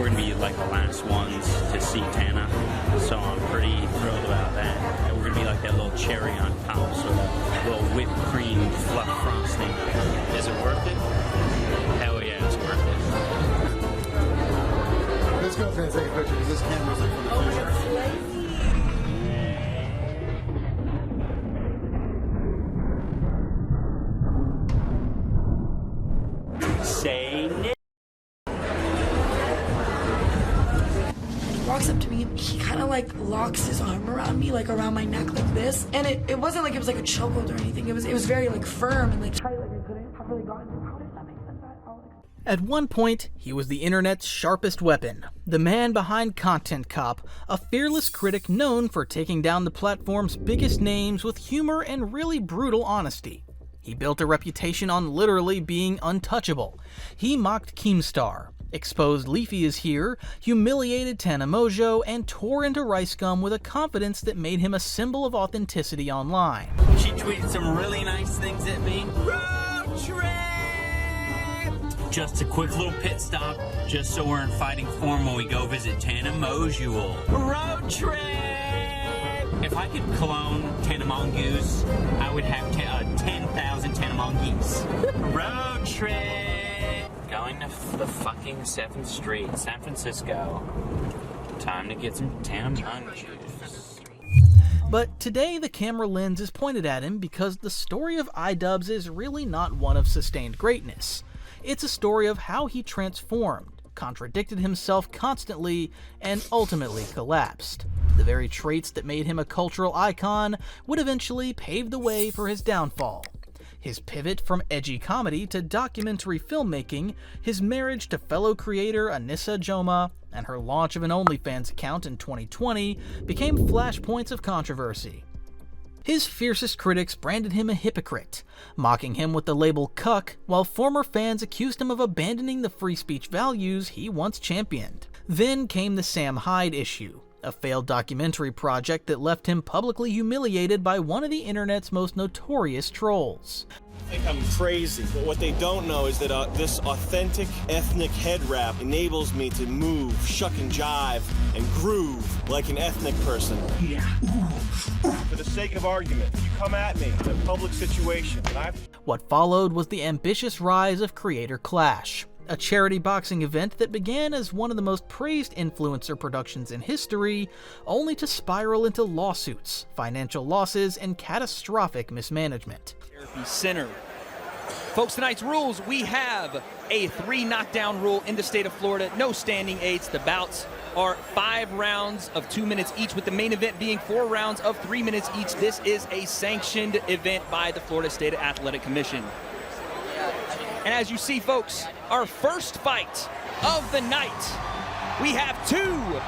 going to be like the last ones to see Tana, so I'm pretty thrilled about that. And we're going to be like that little cherry on top, so that little whipped cream fluff frosting. Is it worth it? Hell yeah, it's worth it. Let's go and take a picture because this camera's like for the future. Say no. Walks up to me, he kind of like locks his arm around me, like around my neck like this, and it wasn't like it was like a chokehold or anything. It was very like firm and like tight, like I couldn't have really gotten. How does that make sense? At one point, he was the internet's sharpest weapon, the man behind Content Cop, a fearless critic known for taking down the platform's biggest names with humor and really brutal honesty. He built a reputation on literally being untouchable. He mocked Keemstar, exposed LeafyIsHere, humiliated Tana Mongeau, and tore into RiceGum with a confidence that made him a symbol of authenticity online. She tweeted some really nice things at me. Road trip! Just a quick little pit stop, just so we're in fighting form when we go visit Tana Mongeau. Road trip! If I could clone Tana Mongeau's, I would have 10,000 Tana Mongeau's. Road trip! Going to the fucking 7th Street, San Francisco. Time to get some Tana Mongeau's. But today the camera lens is pointed at him because the story of iDubbbz is really not one of sustained greatness. It's a story of how he transformed, contradicted himself constantly, and ultimately collapsed. The very traits that made him a cultural icon would eventually pave the way for his downfall. His pivot from edgy comedy to documentary filmmaking, his marriage to fellow creator Anisa Jomha, and her launch of an OnlyFans account in 2020 became flashpoints of controversy. His fiercest critics branded him a hypocrite, mocking him with the label cuck, while former fans accused him of abandoning the free speech values he once championed. Then came the Sam Hyde issue, a failed documentary project that left him publicly humiliated by one of the internet's most notorious trolls. I think I'm crazy, but what they don't know is that this authentic ethnic head wrap enables me to move, shuck and jive, and groove like an ethnic person. Yeah. For the sake of argument, you come at me in a public situation, and What followed was the ambitious rise of Creator Clash, a charity boxing event that began as one of the most praised influencer productions in history, only to spiral into lawsuits, financial losses, and catastrophic mismanagement. Therapy Center. Folks, tonight's rules, we have a 3 knockdown rule in the state of Florida, no standing eights. The bouts are 5 rounds of 2 minutes each, with the main event being 4 rounds of 3 minutes each. This is a sanctioned event by the Florida State Athletic Commission. And as you see, folks, our first fight of the night, we have 2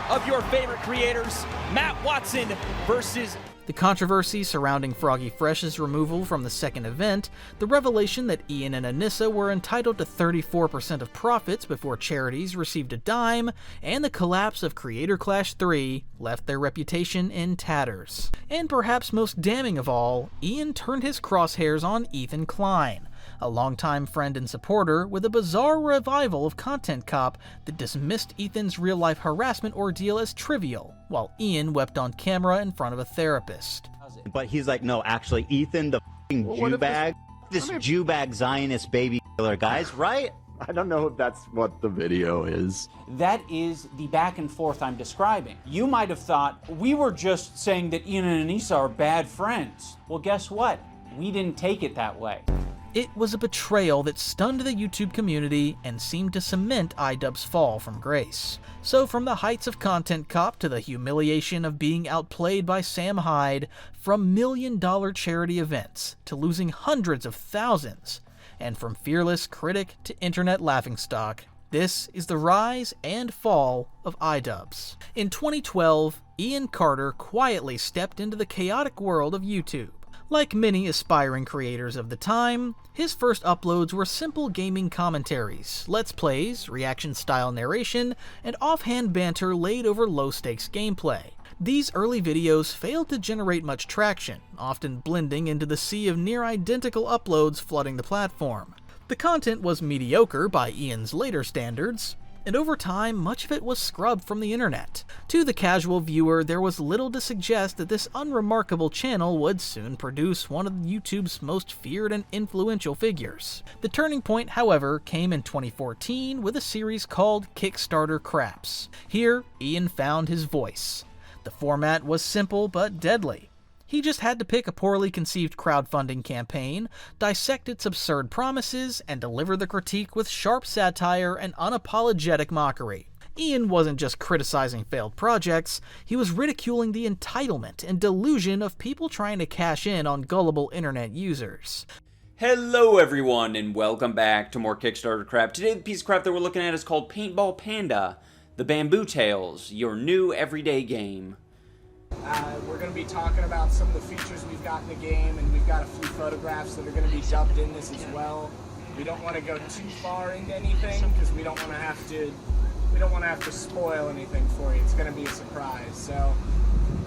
of your favorite creators, Matt Watson versus... The controversy surrounding Froggy Fresh's removal from the second event, the revelation that Ian and Anisa were entitled to 34% of profits before charities received a dime, and the collapse of Creator Clash 3 left their reputation in tatters. And perhaps most damning of all, Ian turned his crosshairs on Ethan Klein, a longtime friend and supporter, with a bizarre revival of Content Cop that dismissed Ethan's real-life harassment ordeal as trivial, while Ian wept on camera in front of a therapist. But he's like, no, actually, Ethan, the f***ing Jew bag, this Jew bag Zionist baby killer, guys, right? I don't know if that's what the video is. That is the back and forth I'm describing. You might have thought we were just saying that Ian and Anisa are bad friends. Well, guess what? We didn't take it that way. It was a betrayal that stunned the YouTube community and seemed to cement iDubbbz's fall from grace. So from the heights of Content Cop to the humiliation of being outplayed by Sam Hyde, from million-dollar charity events to losing hundreds of thousands, and from fearless critic to internet laughingstock, this is the rise and fall of iDubbbz. In 2012, Ian Carter quietly stepped into the chaotic world of YouTube. Like many aspiring creators of the time, his first uploads were simple gaming commentaries, let's plays, reaction-style narration, and offhand banter laid over low-stakes gameplay. These early videos failed to generate much traction, often blending into the sea of near-identical uploads flooding the platform. The content was mediocre by Ian's later standards, and over time, much of it was scrubbed from the internet. To the casual viewer, there was little to suggest that this unremarkable channel would soon produce one of YouTube's most feared and influential figures. The turning point, however, came in 2014 with a series called Kickstarter Craps. Here, Ian found his voice. The format was simple but deadly. He just had to pick a poorly conceived crowdfunding campaign, dissect its absurd promises, and deliver the critique with sharp satire and unapologetic mockery. Ian wasn't just criticizing failed projects, he was ridiculing the entitlement and delusion of people trying to cash in on gullible internet users. Hello everyone, and welcome back to more Kickstarter crap. Today the piece of crap that we're looking at is called Paintball Panda, The Bamboo Tales, your new everyday game. We're going to be talking about some of the features we've got in the game, and we've got a few photographs that are going to be dubbed in this as well. We don't want to go too far into anything because we don't want to have to spoil anything for you. It's going to be a surprise. So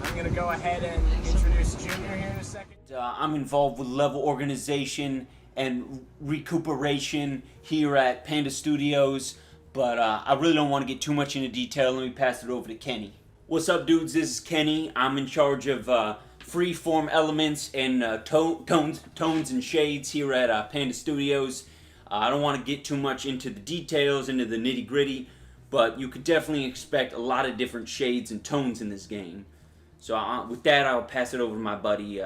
I'm going to go ahead and introduce Junior here in a second. I'm involved with level organization and recuperation here at Panda Studios, but I really don't want to get too much into detail. Let me pass it over to Kenny. What's up, dudes? This is Kenny. I'm in charge of free-form elements and tones and shades here at Panda Studios. I don't want to get too much into the details, into the nitty-gritty, but you could definitely expect a lot of different shades and tones in this game. So with that, I'll pass it over to my buddy,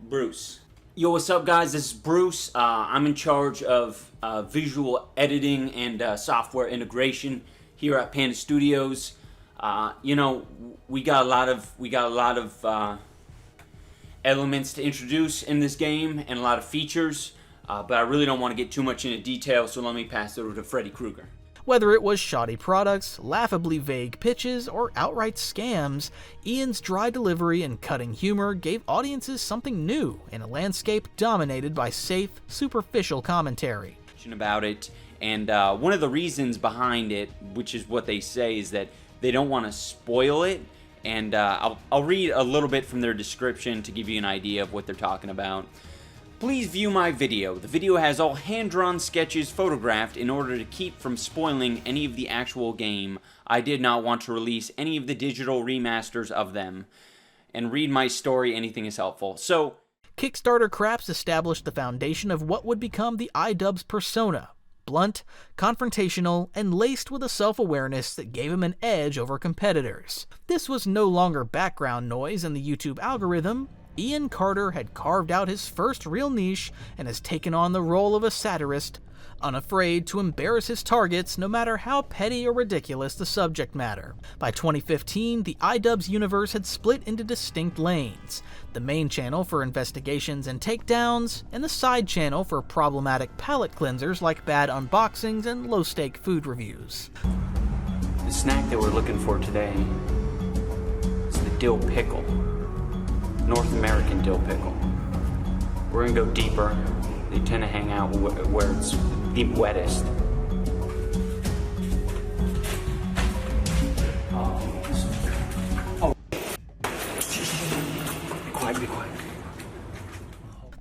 Bruce. Yo, what's up, guys? This is Bruce. I'm in charge of visual editing and software integration here at Panda Studios. You know, we got a lot of elements to introduce in this game and a lot of features, but I really don't want to get too much into detail, so let me pass it over to Freddy Krueger. Whether it was shoddy products, laughably vague pitches, or outright scams, Ian's dry delivery and cutting humor gave audiences something new in a landscape dominated by safe, superficial commentary. About it, and one of the reasons behind it, which is what they say, is that they don't want to spoil it, and I'll read a little bit from their description to give you an idea of what they're talking about. Please view my video. The video has all hand-drawn sketches photographed in order to keep from spoiling any of the actual game. I did not want to release any of the digital remasters of them. And read my story, anything is helpful. So, Kickstarter Craps established the foundation of what would become the iDubbbz persona. Blunt, confrontational, and laced with a self-awareness that gave him an edge over competitors. This was no longer background noise in the YouTube algorithm. Ian Carter had carved out his first real niche and has taken on the role of a satirist, unafraid to embarrass his targets no matter how petty or ridiculous the subject matter. By 2015, the iDubbbz universe had split into distinct lanes. The main channel for investigations and takedowns, and the side channel for problematic palate cleansers like bad unboxings and low-stake food reviews. the snack that we're looking for today is the dill pickle. North American dill pickle. We're gonna go deeper. They tend to hang out where it's the wettest. Be quiet.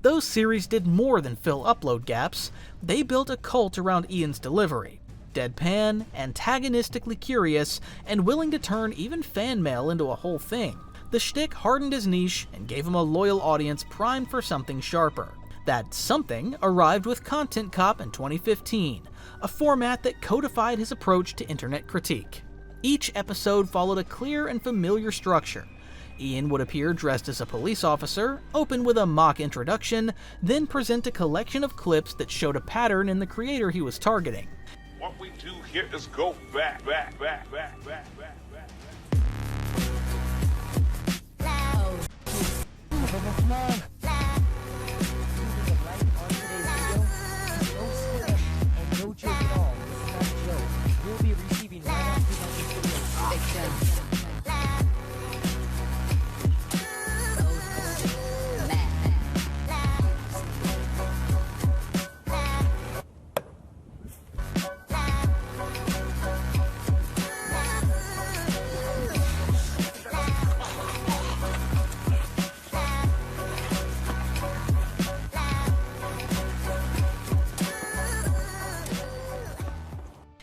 Those series did more than fill upload gaps. They built a cult around Ian's delivery. Deadpan, antagonistically curious, and willing to turn even fan mail into a whole thing. The shtick hardened his niche and gave him a loyal audience primed for something sharper. That something arrived with Content Cop in 2015, a format that codified his approach to internet critique. Each episode followed a clear and familiar structure. Ian would appear dressed as a police officer, open with a mock introduction, then present a collection of clips that showed a pattern in the creator he was targeting. What we do here is go back.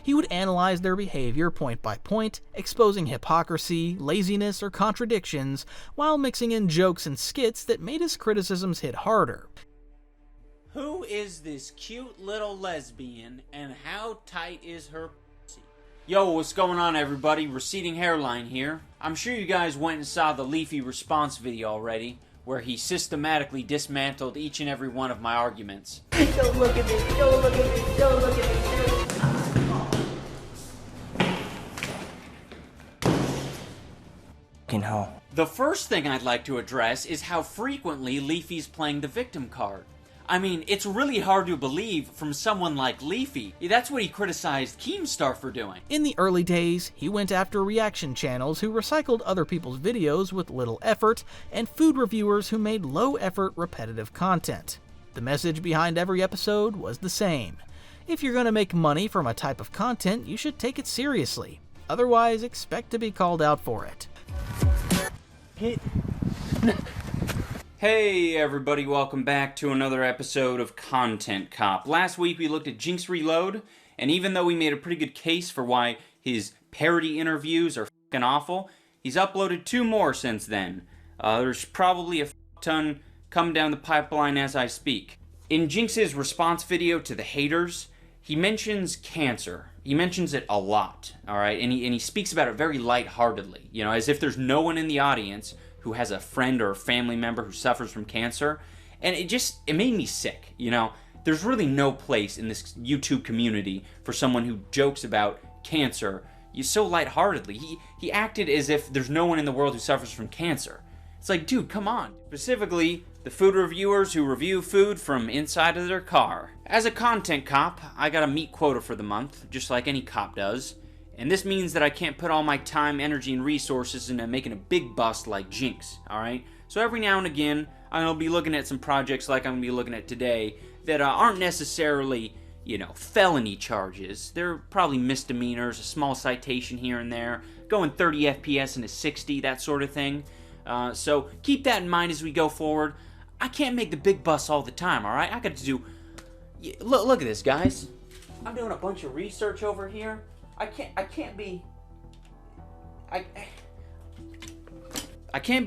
He would analyze their behavior point by point, exposing hypocrisy, laziness, or contradictions, while mixing in jokes and skits that made his criticisms hit harder. Who is this cute little lesbian, and how tight is her pussy? Yo, what's going on, everybody? Receding hairline here. I'm sure you guys went and saw the Leafy response video already, where he systematically dismantled each and every one of my arguments. Don't look at me, don't look at me, don't look at me. The first thing I'd like to address is how frequently Leafy's playing the victim card. I mean, it's really hard to believe from someone like Leafy. That's what he criticized Keemstar for doing. In the early days, he went after reaction channels who recycled other people's videos with little effort, and food reviewers who made low-effort, repetitive content. The message behind every episode was the same. If you're gonna make money from a type of content, you should take it seriously. Otherwise, expect to be called out for it. Hey everybody, welcome back to another episode of Content Cop. Last week we looked at Jinx Reload, and even though we made a pretty good case for why his parody interviews are f***ing awful, he's uploaded 2 more since then. There's probably a ton coming down the pipeline as I speak. In Jinx's response video to the haters, he mentions cancer. He mentions it a lot, alright? And he speaks about it very lightheartedly, you know, as if there's no one in the audience who has a friend or a family member who suffers from cancer. And it made me sick, you know? There's really no place in this YouTube community for someone who jokes about cancer so lightheartedly. He acted as if there's no one in the world who suffers from cancer. It's like, dude, come on. Specifically, the food reviewers who review food from inside of their car. As a content cop, I got a meat quota for the month, just like any cop does. And this means that I can't put all my time, energy, and resources into making a big bust like Jinx, alright? So every now and again, I'm going to be looking at some projects like I'm going to be looking at today that aren't necessarily, you know, felony charges. They're probably misdemeanors, a small citation here and there, going 30 FPS into 60, that sort of thing. So keep that in mind as we go forward. I can't make the big busts all the time, alright? I got to do... Look at this, guys. I'm doing a bunch of research over here. I can't be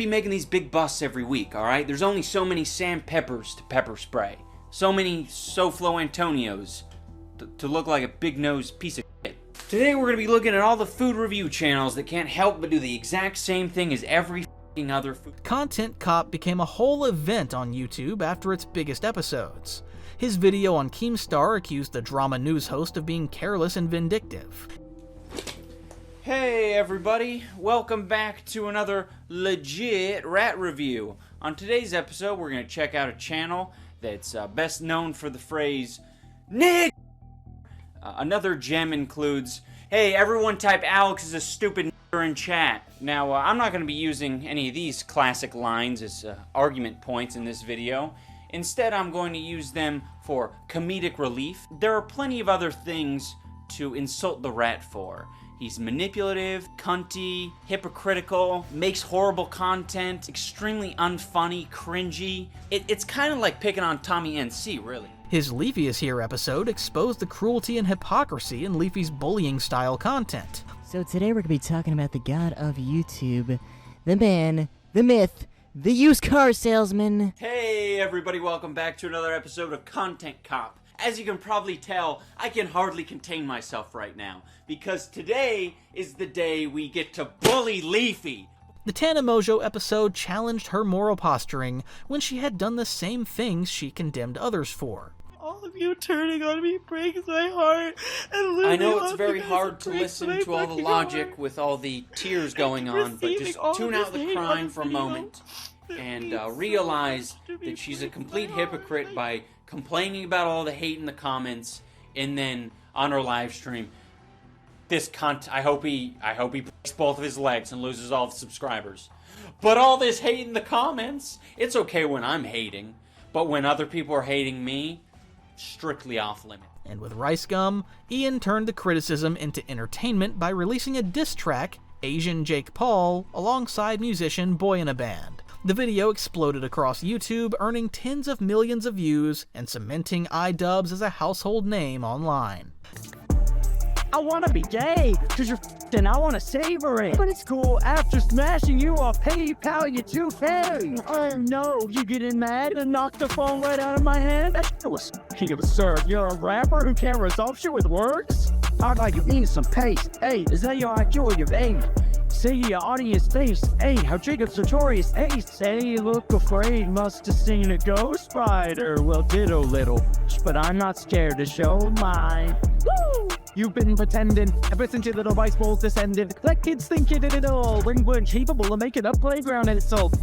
making these big busts every week, alright? There's only so many Sam Peppers to pepper spray. So many SoFlo Antonios to look like a big-nosed piece of shit. Today we're going to be looking at all the food review channels that can't help but do the exact same thing as every f***ing other food. Content Cop became a whole event on YouTube after its biggest episodes. His video on Keemstar accused the drama news host of being careless and vindictive. Hey everybody, welcome back to another legit rat review. On today's episode, we're going to check out a channel that's best known for the phrase, NIG! Another gem includes, hey, everyone type Alex is a stupid nigger in chat. Now, I'm not going to be using any of these classic lines as argument points in this video. Instead, I'm going to use them for comedic relief. There are plenty of other things to insult the rat for. He's manipulative, cunty, hypocritical, makes horrible content, extremely unfunny, cringy. It's kind of like picking on Tommy NC, really. His LeafyIsHere episode exposed the cruelty and hypocrisy in Leafy's bullying-style content. So today we're going to be talking about the god of YouTube, the man, the myth, the used car salesman. Hey everybody, welcome back to another episode of Content Cop. As you can probably tell, I can hardly contain myself right now, because today is the day we get to bully Leafy. The Tana Mongeau episode challenged her moral posturing when she had done the same things she condemned others for. All of you turning on me breaks my heart. And I know it's very hard to listen to all the logic with all the tears going on, but just tune out the crying for a moment and realize that she's a complete hypocrite by complaining about all the hate in the comments, and then on her live stream, this cunt, I hope he breaks both of his legs and loses all the subscribers. But all this hate in the comments, it's okay when I'm hating, but when other people are hating me, strictly off limit. And with RiceGum, Ian turned the criticism into entertainment by releasing a diss track, Asian Jake Paul, alongside musician Boy in a Band. The video exploded across YouTube, earning tens of millions of views and cementing iDubbbz as a household name online. I wanna be gay, cause you're and I wanna savor it. But it's cool, after smashing you, I'll PayPal you $2K. Oh no, you getting mad and knock the phone right out of my hand? That was absurd. You're a rapper who can't resolve shit with words? How about you eat some paste? Hey, is that your IQ or your baby? Say your audience face, hey, how Jacob's notorious ace. Say you look afraid, must have seen a ghost rider. Well, ditto little, but I'm not scared to show mine. Woo! You've been pretending ever since your little vice balls descended. Let kids think you did it all when weren't capable of making a playground insult.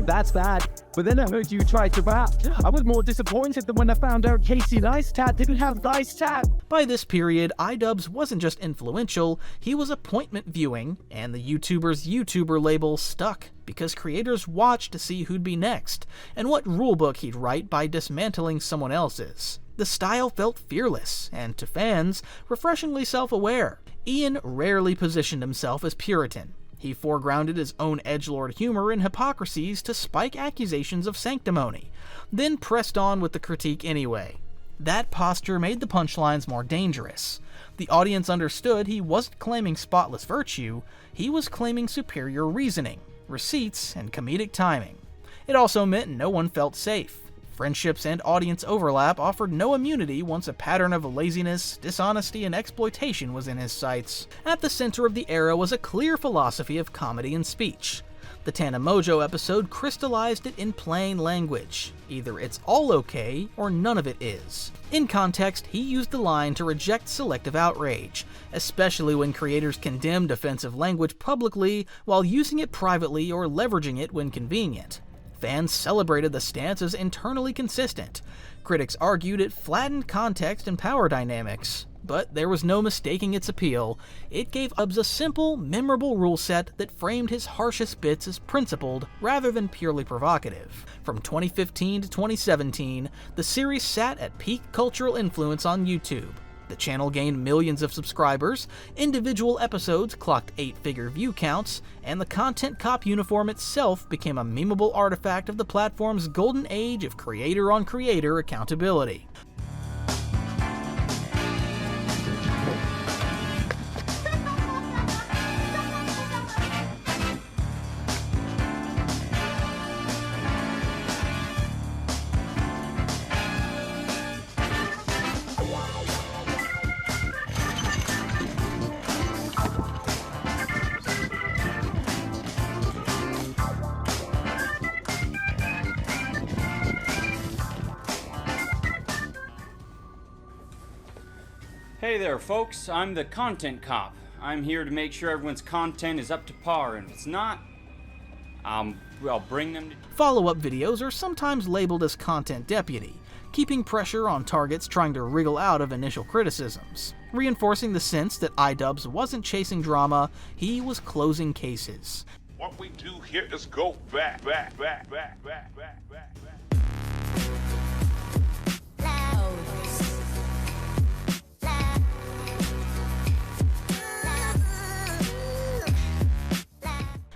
That's bad. But then I heard you tried to rap. I was more disappointed than when I found out Casey Neistat didn't have Neistat. By this period, iDubbbz wasn't just influential, he was appointment viewing, and the YouTuber's YouTuber label stuck because creators watched to see who'd be next, and what rulebook he'd write by dismantling someone else's. The style felt fearless, and to fans, refreshingly self-aware. Ian rarely positioned himself as Puritan. He foregrounded his own edgelord humor and hypocrisies to spike accusations of sanctimony, then pressed on with the critique anyway. That posture made the punchlines more dangerous. The audience understood he wasn't claiming spotless virtue, he was claiming superior reasoning, receipts, and comedic timing. It also meant no one felt safe. Friendships and audience overlap offered no immunity once a pattern of laziness, dishonesty, and exploitation was in his sights. At the center of the era was a clear philosophy of comedy and speech. The Tana Mongeau episode crystallized it in plain language. Either it's all okay, or none of it is. In context, he used the line to reject selective outrage, especially when creators condemned offensive language publicly while using it privately or leveraging it when convenient. Fans celebrated the stance as internally consistent. Critics argued it flattened context and power dynamics. But there was no mistaking its appeal. It gave iDubbbz a simple, memorable rule set that framed his harshest bits as principled rather than purely provocative. From 2015 to 2017, the series sat at peak cultural influence on YouTube. The channel gained millions of subscribers, individual episodes clocked 8-figure view counts, and the Content Cop uniform itself became a memeable artifact of the platform's golden age of creator-on-creator accountability. Hey there folks, I'm the Content Cop. I'm here to make sure everyone's content is up to par, and if it's not, I'll bring them to... Follow-up videos are sometimes labeled as content deputy, keeping pressure on targets trying to wriggle out of initial criticisms, reinforcing the sense that iDubbbz wasn't chasing drama, he was closing cases. What we do here is go back.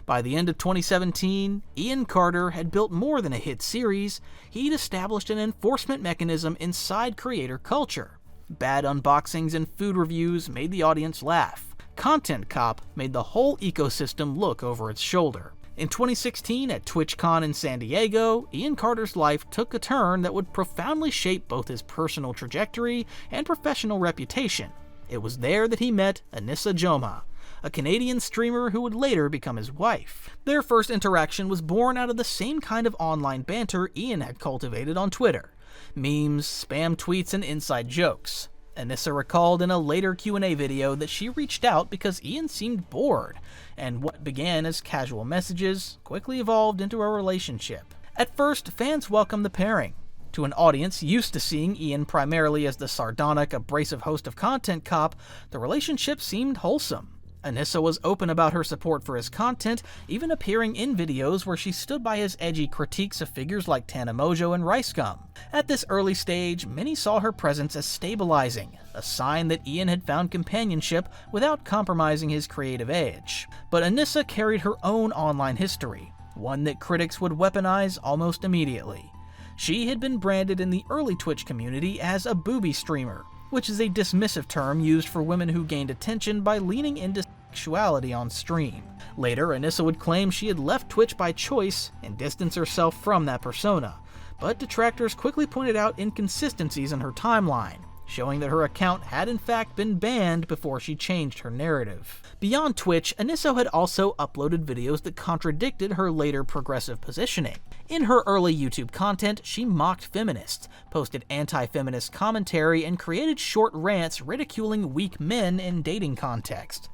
By the end of 2017, Ian Carter had built more than a hit series, he'd established an enforcement mechanism inside creator culture. Bad unboxings and food reviews made the audience laugh. Content Cop made the whole ecosystem look over its shoulder. In 2016, at TwitchCon in San Diego, Ian Carter's life took a turn that would profoundly shape both his personal trajectory and professional reputation. It was there that he met Anisa Jomha, a Canadian streamer who would later become his wife. Their first interaction was born out of the same kind of online banter Ian had cultivated on Twitter. Memes, spam tweets, and inside jokes. Anisa recalled in a later Q&A video that she reached out because Ian seemed bored, and what began as casual messages quickly evolved into a relationship. At first, fans welcomed the pairing. To an audience used to seeing Ian primarily as the sardonic, abrasive host of Content Cop, the relationship seemed wholesome. Anisa was open about her support for his content, even appearing in videos where she stood by his edgy critiques of figures like Tana Mongeau and RiceGum. At this early stage, many saw her presence as stabilizing, a sign that Ian had found companionship without compromising his creative edge. But Anisa carried her own online history, one that critics would weaponize almost immediately. She had been branded in the early Twitch community as a booby streamer, which is a dismissive term used for women who gained attention by leaning into sexuality on stream. Later, Anisa would claim she had left Twitch by choice and distance herself from that persona, but detractors quickly pointed out inconsistencies in her timeline, showing that her account had in fact been banned before she changed her narrative. Beyond Twitch, Anisa had also uploaded videos that contradicted her later progressive positioning. In her early YouTube content, she mocked feminists, posted anti-feminist commentary, and created short rants ridiculing weak men in dating context.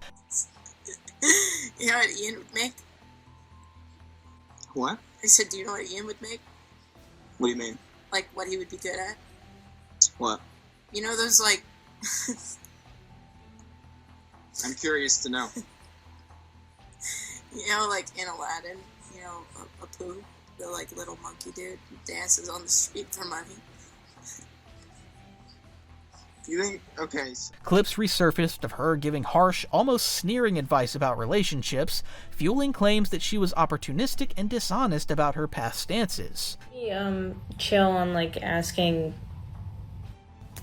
You know what Ian would make? What? I said, do you know what Ian would make? What do you mean? Like, what he would be good at? What? You know those, like... I'm curious to know. You know, like in Aladdin, you know, Apu, the, like, little monkey dude who dances on the street for money. You think... Okay. Clips resurfaced of her giving harsh, almost sneering advice about relationships, fueling claims that she was opportunistic and dishonest about her past stances. Chill on, like, asking,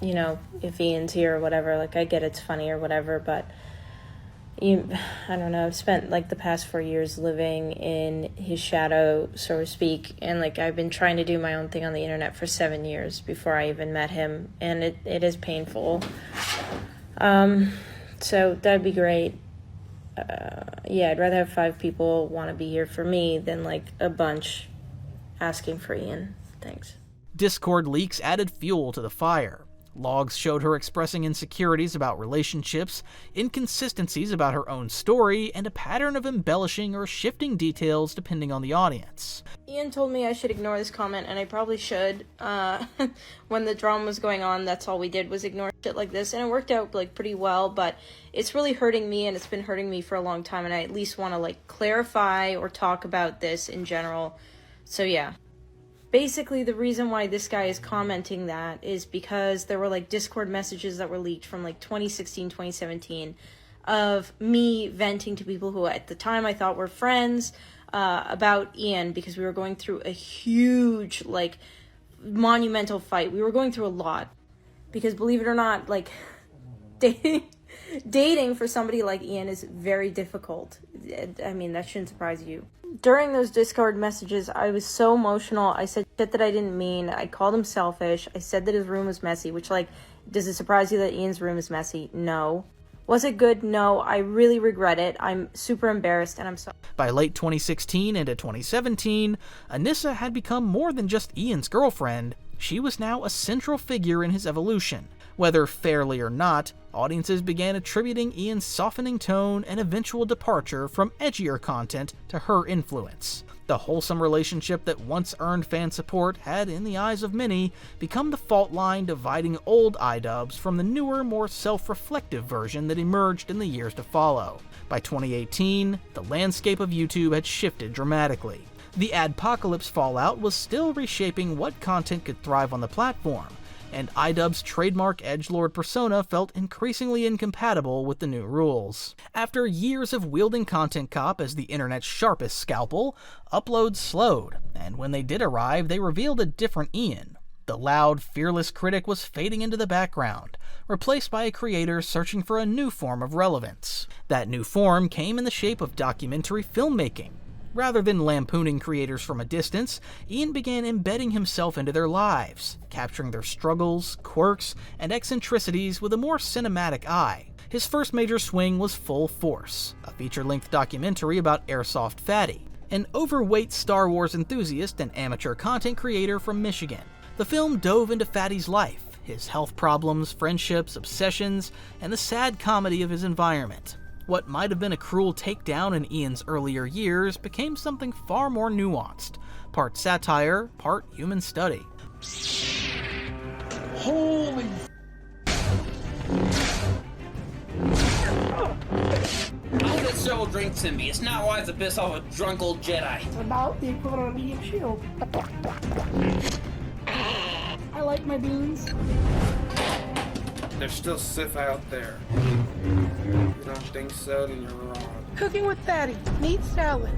you know, if Ian's here or whatever. Like, I get it's funny or whatever, but I don't know, I've spent like the past 4 years living in his shadow, so to speak, and like I've been trying to do my own thing on the internet for 7 years before I even met him, and it is painful. So that'd be great. Yeah, I'd rather have 5 people want to be here for me than like a bunch asking for Ian. Thanks. Discord leaks added fuel to the fire. Logs showed her expressing insecurities about relationships, inconsistencies about her own story, and a pattern of embellishing or shifting details depending on the audience. Ian told me I should ignore this comment, and I probably should. When the drama was going on, that's all we did was ignore shit like this, and it worked out like pretty well, but it's really hurting me, and it's been hurting me for a long time, and I at least want to like clarify or talk about this in general. So yeah. Basically, the reason why this guy is commenting that is because there were like Discord messages that were leaked from like 2016, 2017 of me venting to people who at the time I thought were friends about Ian, because we were going through a huge, like, monumental fight. We were going through a lot because, believe it or not, like, dating for somebody like Ian is very difficult. I mean, that shouldn't surprise you. During those Discord messages, I was so emotional. I said shit that I didn't mean. I called him selfish. I said that his room was messy, which, like, does it surprise you that Ian's room is messy? No. Was it good? No. I really regret it. I'm super embarrassed, and I'm sorry. By late 2016 into 2017, Anisa had become more than just Ian's girlfriend. She was now a central figure in his evolution. Whether fairly or not, audiences began attributing Ian's softening tone and eventual departure from edgier content to her influence. The wholesome relationship that once earned fan support had, in the eyes of many, become the fault line dividing old iDubbbz from the newer, more self-reflective version that emerged in the years to follow. By 2018, the landscape of YouTube had shifted dramatically. The adpocalypse fallout was still reshaping what content could thrive on the platform, and iDubbbz's trademark edgelord persona felt increasingly incompatible with the new rules. After years of wielding Content Cop as the internet's sharpest scalpel, uploads slowed, and when they did arrive, they revealed a different Ian. The loud, fearless critic was fading into the background, replaced by a creator searching for a new form of relevance. That new form came in the shape of documentary filmmaking. Rather than lampooning creators from a distance, Ian began embedding himself into their lives, capturing their struggles, quirks, and eccentricities with a more cinematic eye. His first major swing was Full Force, a feature-length documentary about Airsoft Fatty, an overweight Star Wars enthusiast and amateur content creator from Michigan. The film dove into Fatty's life, his health problems, friendships, obsessions, and the sad comedy of his environment. What might have been a cruel takedown in Ian's earlier years became something far more nuanced, part satire, part human study. Holy I get several drinks in me. It's not wise to piss off a drunk old Jedi. It's about the equivalent of eating shield. I like my beans. There's still Sith out there. If you don't think so, then you're wrong. Cooking with Fatty. Meat salad.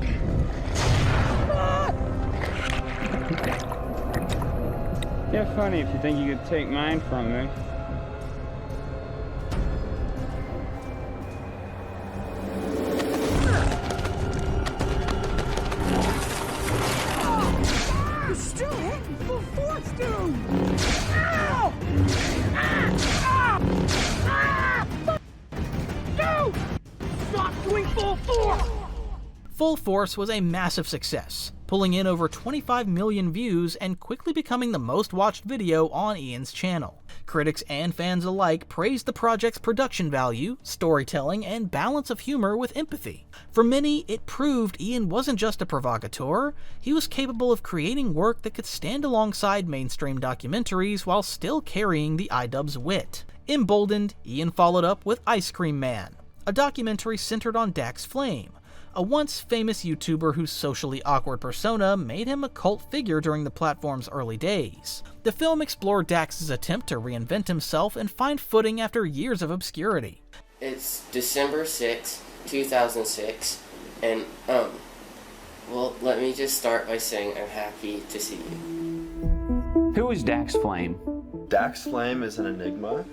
You're funny if you think you could take mine from me. Full Force! Full Force was a massive success, pulling in over 25 million views and quickly becoming the most watched video on Ian's channel. Critics and fans alike praised the project's production value, storytelling, and balance of humor with empathy. For many, it proved Ian wasn't just a provocateur, he was capable of creating work that could stand alongside mainstream documentaries while still carrying the iDubbbz wit. Emboldened, Ian followed up with Ice Cream Man, a documentary centered on Dax Flame, a once famous YouTuber whose socially awkward persona made him a cult figure during the platform's early days. The film explored Dax's attempt to reinvent himself and find footing after years of obscurity. It's December 6, 2006, and, well, let me just start by saying I'm happy to see you. Who is Dax Flame? Dax Flame is an enigma.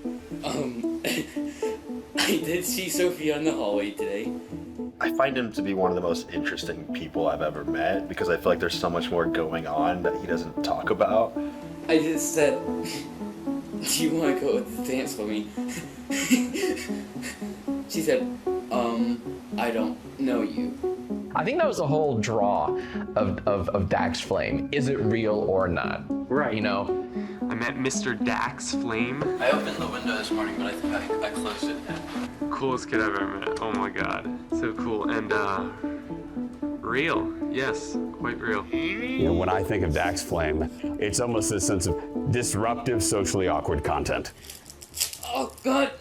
I did see Sophie on the hallway today. I find him to be one of the most interesting people I've ever met because I feel like there's so much more going on that he doesn't talk about. I just said, do you want to go to the dance with me? She said, I don't know you. I think that was the whole draw of Dax Flame. Is it real or not? Right. You know? I met Mr. Dax Flame. I opened the window this morning, but I think I closed it now. Coolest kid I've ever met. Oh my god. So cool. And, real. Yes, quite real. You know, when I think of Dax Flame, it's almost this sense of disruptive, socially awkward content. Oh god.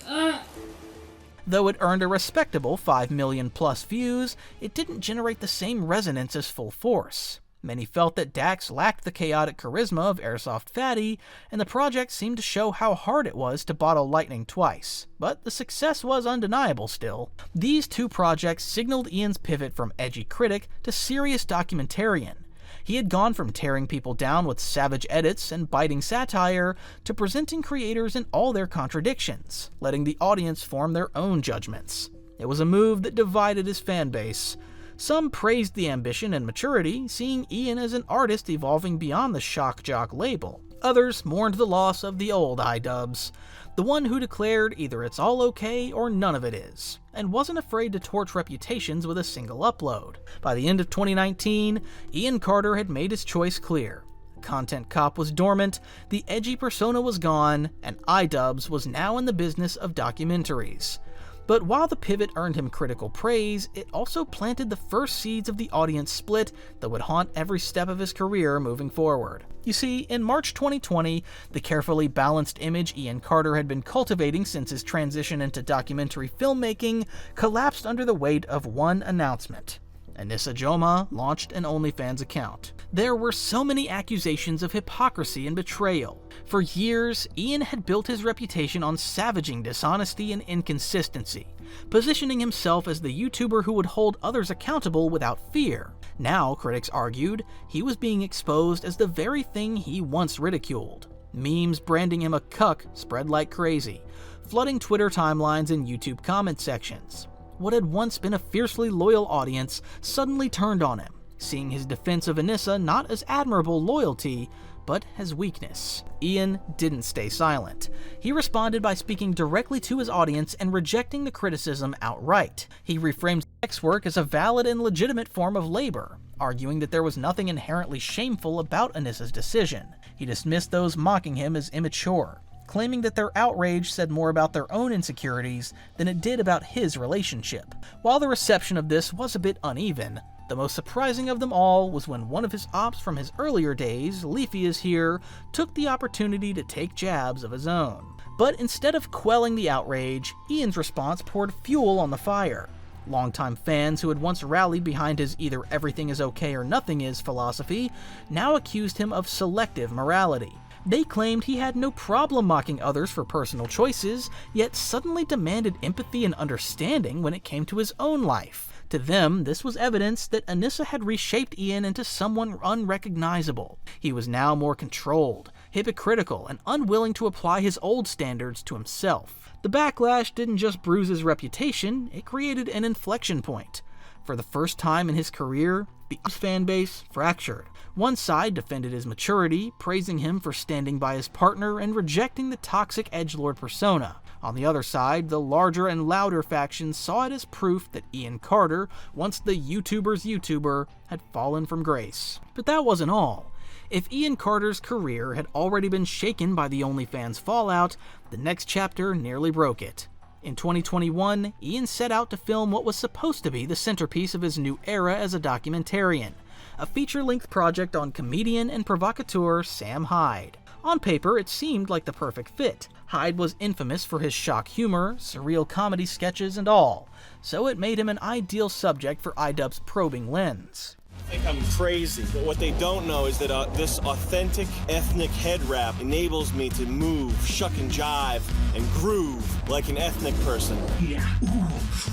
Though it earned a respectable 5 million plus views, it didn't generate the same resonance as Full Force. Many felt that Dax lacked the chaotic charisma of Airsoft Fatty, and the project seemed to show how hard it was to bottle lightning twice. But the success was undeniable still. These two projects signaled Ian's pivot from edgy critic to serious documentarian. He had gone from tearing people down with savage edits and biting satire to presenting creators in all their contradictions, letting the audience form their own judgments. It was a move that divided his fanbase. Some praised the ambition and maturity, seeing Ian as an artist evolving beyond the shock jock label. Others mourned the loss of the old iDubbbz, the one who declared either it's all okay or none of it is, and wasn't afraid to torch reputations with a single upload. By the end of 2019, Ian Carter had made his choice clear. Content Cop was dormant, the edgy persona was gone, and iDubbbz was now in the business of documentaries. But while the pivot earned him critical praise, it also planted the first seeds of the audience split that would haunt every step of his career moving forward. You see, in March 2020, the carefully balanced image Ian Carter had been cultivating since his transition into documentary filmmaking collapsed under the weight of one announcement. Anisa Jomha launched an OnlyFans account. There were so many accusations of hypocrisy and betrayal. For years, Ian had built his reputation on savaging dishonesty and inconsistency, positioning himself as the YouTuber who would hold others accountable without fear. Now, critics argued, he was being exposed as the very thing he once ridiculed. Memes branding him a cuck spread like crazy, flooding Twitter timelines and YouTube comment sections. What had once been a fiercely loyal audience suddenly turned on him, seeing his defense of Anisa not as admirable loyalty, but as weakness. Ian didn't stay silent. He responded by speaking directly to his audience and rejecting the criticism outright. He reframed sex work as a valid and legitimate form of labor, arguing that there was nothing inherently shameful about Anisa's decision. He dismissed those mocking him as immature, claiming that their outrage said more about their own insecurities than it did about his relationship. While the reception of this was a bit uneven, the most surprising of them all was when one of his ops from his earlier days, LeafyIsHere, took the opportunity to take jabs of his own. But instead of quelling the outrage, Ian's response poured fuel on the fire. Longtime fans who had once rallied behind his either everything is okay or nothing is philosophy now accused him of selective morality. They claimed he had no problem mocking others for personal choices, yet suddenly demanded empathy and understanding when it came to his own life. To them, this was evidence that Anisa had reshaped Ian into someone unrecognizable. He was now more controlled, hypocritical, and unwilling to apply his old standards to himself. The backlash didn't just bruise his reputation, it created an inflection point. For the first time in his career, the fan base fractured. One side defended his maturity, praising him for standing by his partner and rejecting the toxic edgelord persona. On the other side, the larger and louder faction saw it as proof that Ian Carter, once the YouTuber's YouTuber, had fallen from grace. But that wasn't all. If Ian Carter's career had already been shaken by the OnlyFans fallout, the next chapter nearly broke it. In 2021, Ian set out to film what was supposed to be the centerpiece of his new era as a documentarian, a feature-length project on comedian and provocateur Sam Hyde. On paper, it seemed like the perfect fit. Hyde was infamous for his shock humor, surreal comedy sketches, and all, so it made him an ideal subject for iDubbbz's probing lens. I think I'm crazy, but what they don't know is that this authentic ethnic head wrap enables me to move, shuck and jive, and groove like an ethnic person. Yeah.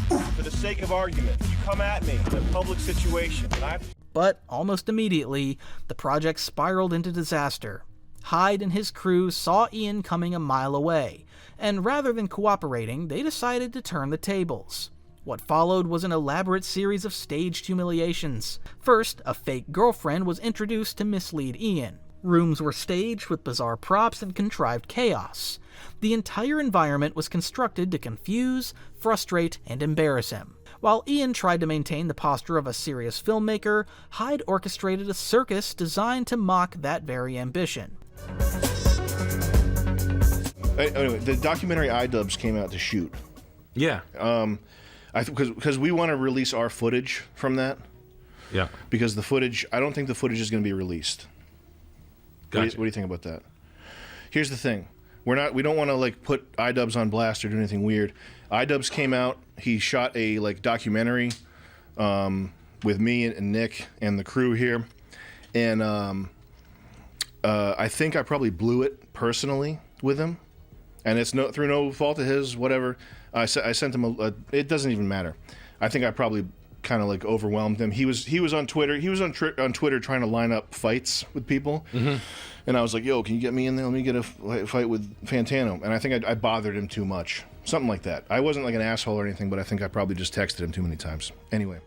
For the sake of argument, you come at me in a public situation, and But almost immediately, the project spiraled into disaster. Hyde and his crew saw Ian coming a mile away, and rather than cooperating, they decided to turn the tables. What followed was an elaborate series of staged humiliations. First, a fake girlfriend was introduced to mislead Ian. Rooms were staged with bizarre props and contrived chaos. The entire environment was constructed to confuse, frustrate, and embarrass him. While Ian tried to maintain the posture of a serious filmmaker, Hyde orchestrated a circus designed to mock that very ambition. Anyway, the documentary iDubbbz came out to shoot. Yeah. Because we want to release our footage from that. Yeah. Because the footage, I don't think the footage is going to be released. Gotcha. What do you think about that? Here's the thing. We don't want to like put iDubbbz on blast or do anything weird. iDubbbz came out. He shot a like documentary with me and Nick and the crew here, and I think I probably blew it personally with him, and it's through no fault of his. Whatever. I sent him it doesn't even matter. I think I probably kind of like overwhelmed him. He was on Twitter. He was on Twitter trying to line up fights with people. Mm-hmm. And I was like, yo, can you get me in there? Let me get a fight with Fantano. And I think I bothered him too much. Something like that. I wasn't like an asshole or anything, but I think I probably just texted him too many times. Anyway,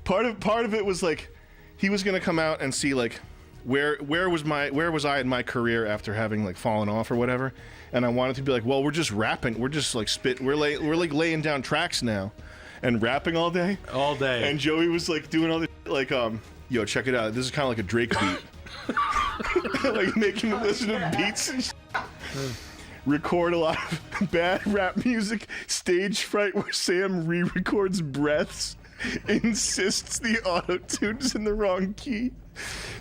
part of it was like he was gonna come out and see like where was I in my career after having like fallen off or whatever. And I wanted to be like, well, we're just rapping. We're just like we're like laying down tracks now and rapping all day. All day. And Joey was like doing all this like yo, check it out. This is kind of like a Drake beat. Like making him listen to beats and record a lot of bad rap music, stage fright where Sam re-records breaths, insists the auto-tune's in the wrong key,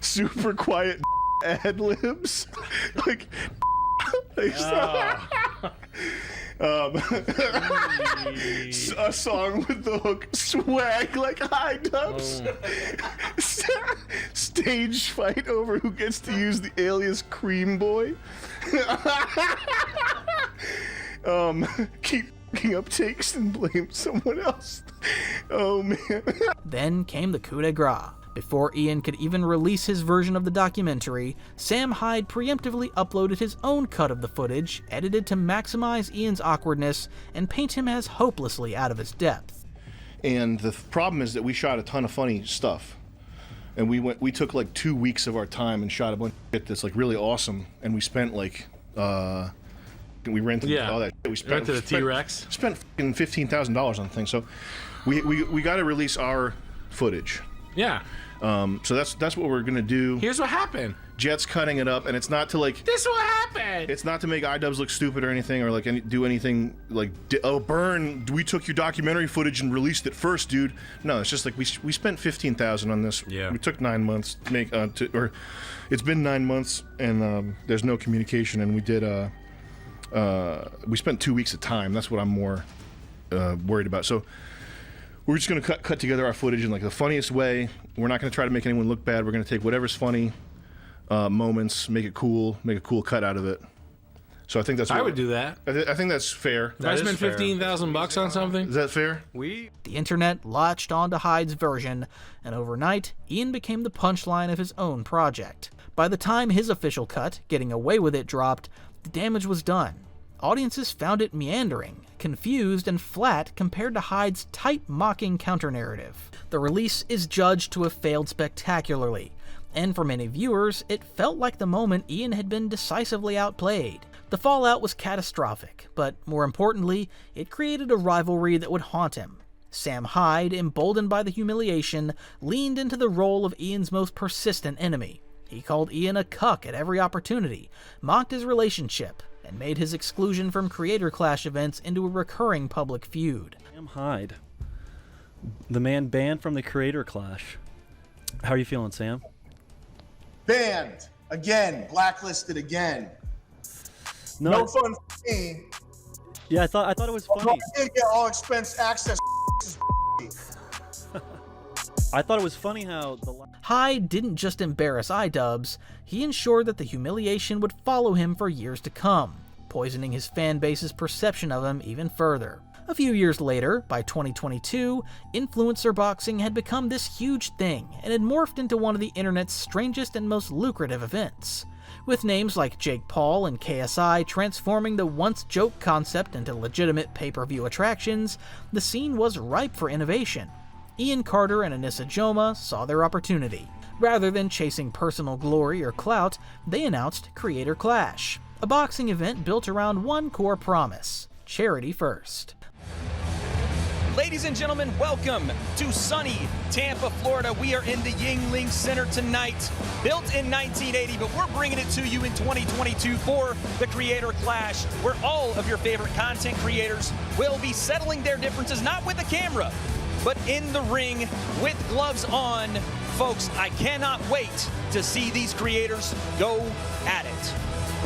super quiet ad-libs, like a song with the hook swag like iDubbbz. Stage fight over who gets to use the alias Cream Boy. Keep fucking up takes and blame someone else. Oh man. Then came the coup de grace. Before Ian could even release his version of the documentary, Sam Hyde preemptively uploaded his own cut of the footage, edited to maximize Ian's awkwardness and paint him as hopelessly out of his depth. And the problem is that we shot a ton of funny stuff. And we took like 2 weeks of our time and shot a bunch of shit that's like really awesome. And we spent like, we rented all that shit. We rented a T-Rex. Spent fucking $15,000 on things. So we got to release our footage. Yeah. So that's what we're gonna do. Here's what happened. Jet's cutting it up, and it's not to like. This what happened. It's not to make iDubbbz look stupid or anything, or like do anything like burn. We took your documentary footage and released it first, dude. No, it's just like we spent $15,000 on this. Yeah. We took 9 months to make or it's been 9 months, and there's no communication, and we did we spent 2 weeks of time. That's what I'm more worried about. So. We're just going to cut together our footage in like the funniest way. We're not going to try to make anyone look bad. We're going to take whatever's funny moments, make a cool cut out of it. So I think that's. I would do that. I think that's fair. If I spent $15,000 on something, is that fair? The internet latched onto Hyde's version, and overnight, Ian became the punchline of his own project. By the time his official cut, Getting Away With It, dropped, the damage was done. audiences found it meandering, confused, and flat compared to Hyde's tight, mocking counter-narrative. The release is judged to have failed spectacularly, and for many viewers, it felt like the moment Ian had been decisively outplayed. The fallout was catastrophic, but more importantly, it created a rivalry that would haunt him. Sam Hyde, emboldened by the humiliation, leaned into the role of Ian's most persistent enemy. He called Ian a cuck at every opportunity, mocked his relationship, and made his exclusion from Creator Clash events into a recurring public feud. Sam Hyde, the man banned from the Creator Clash. How are you feeling, Sam? Banned again, blacklisted again. No fun for me. Yeah, I thought it was funny. I didn't get all expense access. I thought it was funny how Hyde didn't just embarrass iDubbbz, he ensured that the humiliation would follow him for years to come, poisoning his fan base's perception of him even further. A few years later, by 2022, influencer boxing had become this huge thing and had morphed into one of the internet's strangest and most lucrative events. With names like Jake Paul and KSI transforming the once joke concept into legitimate pay-per-view attractions, the scene was ripe for innovation. Ian Carter and Anisa Jomha saw their opportunity. Rather than chasing personal glory or clout, they announced Creator Clash, a boxing event built around one core promise: charity first. Ladies and gentlemen, welcome to sunny Tampa, Florida. We are in the Yuengling Center tonight. Built in 1980, but we're bringing it to you in 2022 for the Creator Clash, where all of your favorite content creators will be settling their differences, not with the camera, but in the ring with gloves on. Folks, I cannot wait to see these creators go at it.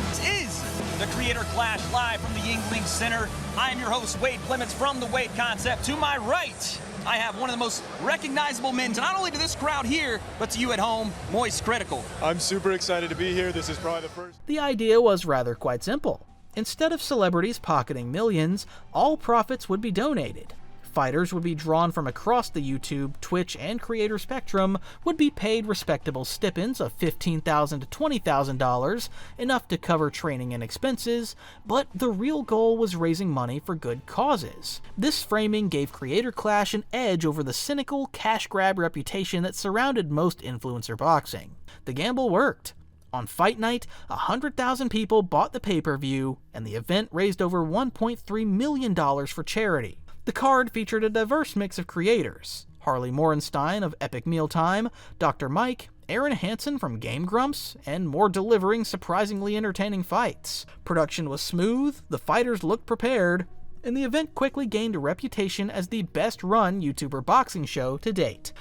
This is the Creator Clash live from the Yuengling Center. I am your host, Wade Clements from The Wade Concept. To my right, I have one of the most recognizable men, not only to this crowd here, but to you at home, Moist Critical. I'm super excited to be here. This is probably the first. The idea was rather quite simple. Instead of celebrities pocketing millions, all profits would be donated. Fighters would be drawn from across the YouTube, Twitch, and creator spectrum, would be paid respectable stipends of $15,000 to $20,000, enough to cover training and expenses, but the real goal was raising money for good causes. This framing gave Creator Clash an edge over the cynical, cash grab reputation that surrounded most influencer boxing. The gamble worked. On fight night, 100,000 people bought the pay-per-view, and the event raised over $1.3 million for charity. The card featured a diverse mix of creators: Harley Morenstein of Epic Mealtime, Dr. Mike, Aaron Hansen from Game Grumps, and more delivering surprisingly entertaining fights. Production was smooth, the fighters looked prepared, and the event quickly gained a reputation as the best-run YouTuber boxing show to date.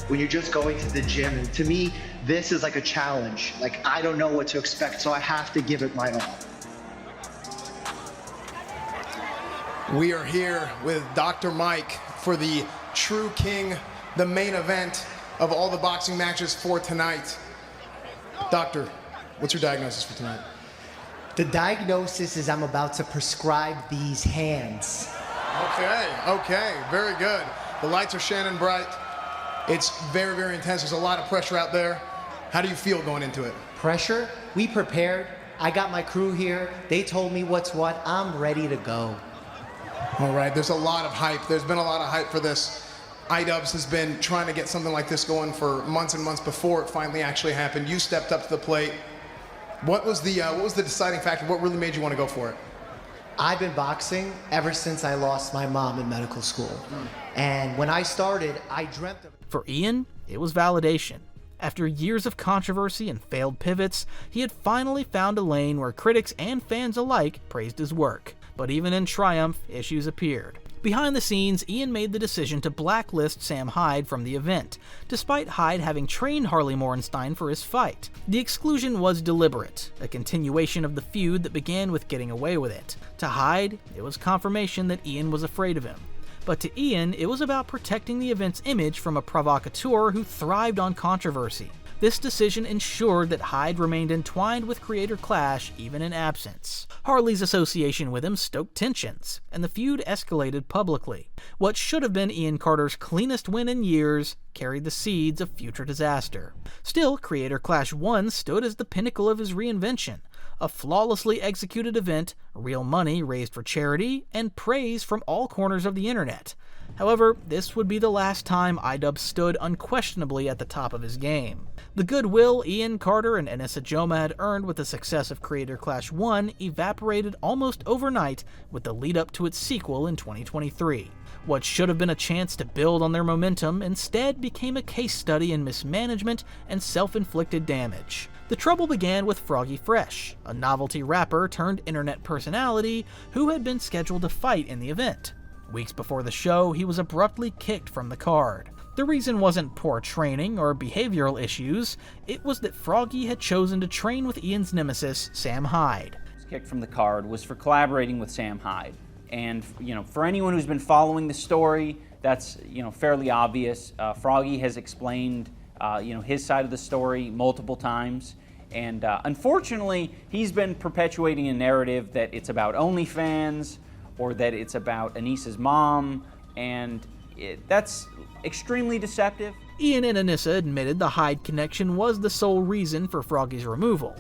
When you're just going to the gym, and to me, this is like a challenge. Like, I don't know what to expect, so I have to give it my all. We are here with Dr. Mike for the True King, the main event of all the boxing matches for tonight. Doctor, what's your diagnosis for tonight? The diagnosis is I'm about to prescribe these hands. Okay, very good. The lights are shining bright. It's very, very intense. There's a lot of pressure out there. How do you feel going into it? Pressure? We prepared. I got my crew here. They told me what's what. I'm ready to go. All right, there's a lot of hype. There's been a lot of hype for this. iDubbbz has been trying to get something like this going for months and months before it finally actually happened. You stepped up to the plate. What was the deciding factor? What really made you want to go for it? I've been boxing ever since I lost my mom in medical school. And when I started, I dreamt of it. For Ian, it was validation. After years of controversy and failed pivots, he had finally found a lane where critics and fans alike praised his work. But even in triumph, issues appeared. Behind the scenes, Ian made the decision to blacklist Sam Hyde from the event, despite Hyde having trained Harley Morenstein for his fight. The exclusion was deliberate, a continuation of the feud that began with getting away with it. To Hyde, it was confirmation that Ian was afraid of him. But to Ian, it was about protecting the event's image from a provocateur who thrived on controversy. This decision ensured that Hyde remained entwined with Creator Clash even in absence. Harley's association with him stoked tensions, and the feud escalated publicly. What should have been Ian Carter's cleanest win in years carried the seeds of future disaster. Still, Creator Clash 1 stood as the pinnacle of his reinvention, A flawlessly executed event, real money raised for charity, and praise from all corners of the internet. However, this would be the last time iDubbbz stood unquestionably at the top of his game. The goodwill Ian Carter and Anisa Jomha had earned with the success of Creator Clash 1 evaporated almost overnight with the lead-up to its sequel in 2023. What should have been a chance to build on their momentum instead became a case study in mismanagement and self-inflicted damage. The trouble began with Froggy Fresh, a novelty rapper turned internet personality who had been scheduled to fight in the event. Weeks before the show, he was abruptly kicked from the card. The reason wasn't poor training or behavioral issues, it was that Froggy had chosen to train with Ian's nemesis, Sam Hyde. Kicked from the card was for collaborating with Sam Hyde. And, for anyone who's been following the story, that's, fairly obvious. Froggy has explained, his side of the story multiple times. And unfortunately, he's been perpetuating a narrative that it's about OnlyFans, or that it's about Anisa's mom, and that's extremely deceptive. Ian and Anisa admitted the Hyde connection was the sole reason for Froggy's removal.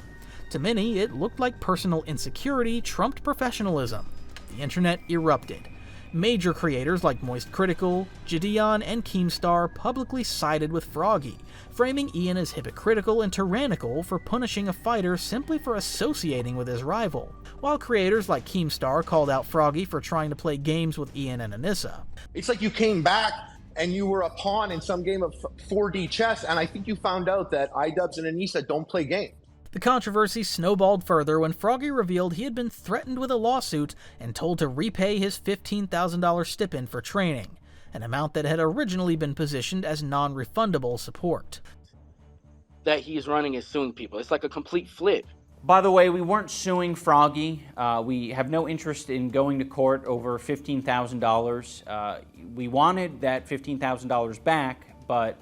To many, it looked like personal insecurity trumped professionalism. The internet erupted. Major creators like Moist Critical, Gideon, and Keemstar publicly sided with Froggy, framing Ian as hypocritical and tyrannical for punishing a fighter simply for associating with his rival, while creators like Keemstar called out Froggy for trying to play games with Ian and Anisa. It's like you came back and you were a pawn in some game of 4D chess, and I think you found out that iDubbbz and Anisa don't play games. The controversy snowballed further when Froggy revealed he had been threatened with a lawsuit and told to repay his $15,000 stipend for training, an amount that had originally been positioned as non-refundable support. That he's running is suing people. It's like a complete flip. By the way, we weren't suing Froggy. We have no interest in going to court over $15,000. We wanted that $15,000 back, but,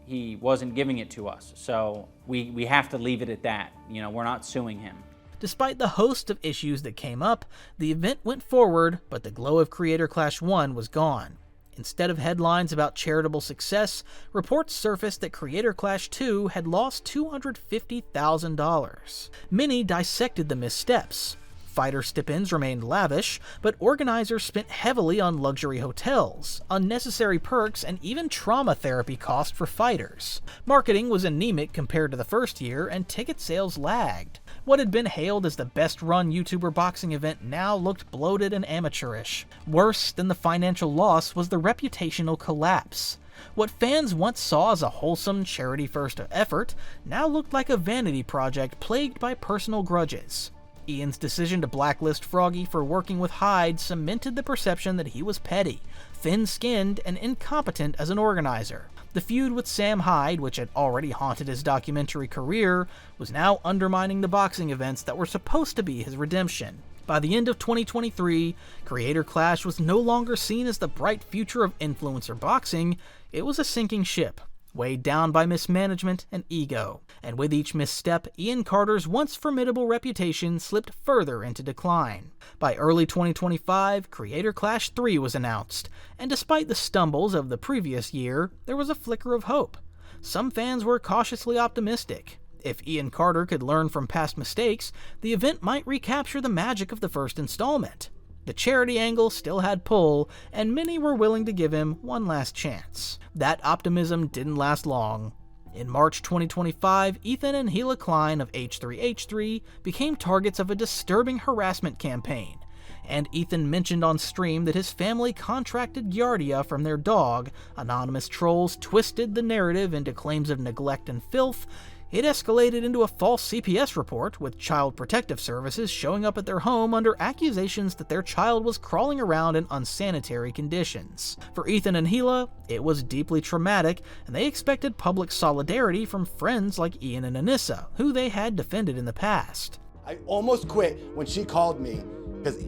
he wasn't giving it to us. So we have to leave it at that. We're not suing him. Despite the host of issues that came up, the event went forward, but the glow of Creator Clash 1 was gone. Instead of headlines about charitable success, reports surfaced that Creator Clash 2 had lost $250,000. Many dissected the missteps. Fighter stipends remained lavish, but organizers spent heavily on luxury hotels, unnecessary perks, and even trauma therapy costs for fighters. Marketing was anemic compared to the first year, and ticket sales lagged. What had been hailed as the best-run YouTuber boxing event now looked bloated and amateurish. Worse than the financial loss was the reputational collapse. What fans once saw as a wholesome, charity-first effort now looked like a vanity project plagued by personal grudges. Ian's decision to blacklist Froggy for working with Hyde cemented the perception that he was petty, thin-skinned, and incompetent as an organizer. The feud with Sam Hyde, which had already haunted his documentary career, was now undermining the boxing events that were supposed to be his redemption. By the end of 2023, Creator Clash was no longer seen as the bright future of influencer boxing. It was a sinking ship, weighed down by mismanagement and ego. And with each misstep, Ian Carter's once formidable reputation slipped further into decline. By early 2025, Creator Clash 3 was announced, and despite the stumbles of the previous year, there was a flicker of hope. Some fans were cautiously optimistic. If Ian Carter could learn from past mistakes, the event might recapture the magic of the first installment. The charity angle still had pull, and many were willing to give him one last chance. That optimism didn't last long. In March 2025, Ethan and Ethan Klein of H3H3 became targets of a disturbing harassment campaign, and Ethan mentioned on stream that his family contracted Giardia from their dog. Anonymous trolls twisted the narrative into claims of neglect and filth. It escalated into a false CPS report, with Child Protective Services showing up at their home under accusations that their child was crawling around in unsanitary conditions. For Ethan and Hila, it was deeply traumatic, and they expected public solidarity from friends like Ian and Anisa, who they had defended in the past. I almost quit when she called me, because